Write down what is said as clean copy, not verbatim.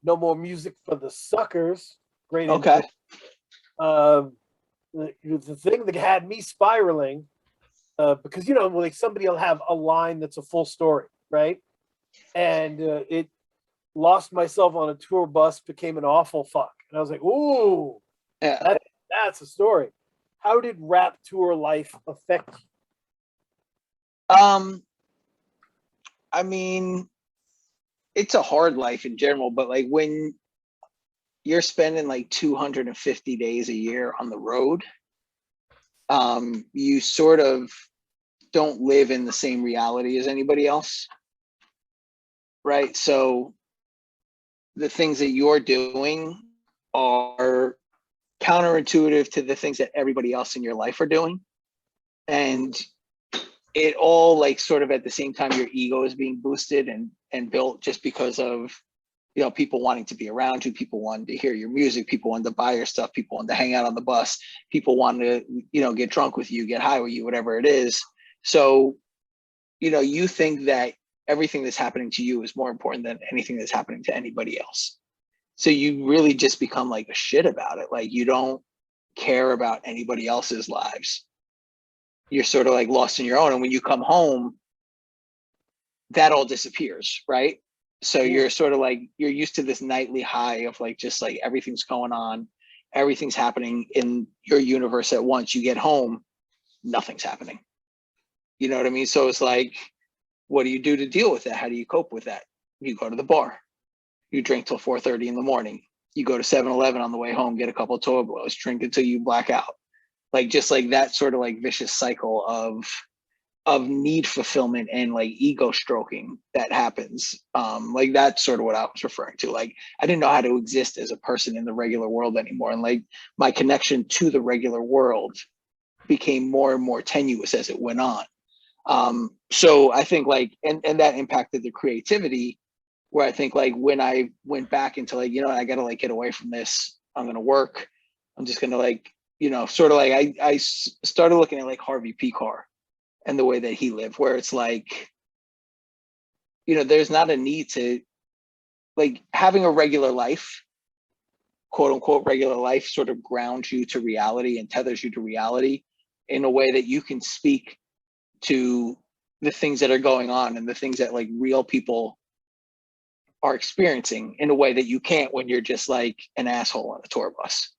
No More Music for the Suckers. Great Okay. intro. The thing that had me spiraling, because like somebody will have a line that's a full story, right? And it lost myself on a tour bus, became an awful fuck, and I was like, ooh, Yeah. that's a story. How did rap tour life affect you? Um, I mean, it's a hard life in general, but like when you're spending like 250 days a year on the road, you sort of don't live in the same reality as anybody else, right? So the things that you're doing are counterintuitive to the things that everybody else in your life are doing. And it all like sort of at the same time your ego is being boosted and built just because of people wanting to be around you, people wanting to hear your music, people wanting to buy your stuff, people wanting to hang out on the bus, people wanting to get drunk with you, get high with you, whatever it is. So you think that everything that's happening to you is more important than anything that's happening to anybody else. So you really just become like a shit about it. Like you don't care about anybody else's lives. You're sort of like lost in your own. And when you come home, that all disappears, right? So Mm. you're sort of like, you're used to this nightly high of like, just like everything's going on, everything's happening in your universe at once. You get home, nothing's happening. You know what I mean? So it's like, what do you do to deal with that? How do you cope with that? You go to the bar, you drink till 4:30 in the morning. You go to 7-Eleven on the way home, get a couple of toilet blows, drink until you black out. Like just like that sort of like vicious cycle of need fulfillment and like ego stroking that happens. Like that's sort of what I was referring to. Like I didn't know how to exist as a person in the regular world anymore. And like my connection to the regular world became more and more tenuous as it went on. So I think like, and that impacted the creativity where I think like when I went back into like, I got to like get away from this. I'm going to work. I'm just going to like, sort of like I started looking at like Harvey P. Carr and the way that he lived, where it's like, there's not a need to like having a regular life, quote unquote, regular life sort of grounds you to reality and tethers you to reality in a way that you can speak to the things that are going on and the things that like real people are experiencing in a way that you can't when you're just like an asshole on a tour bus.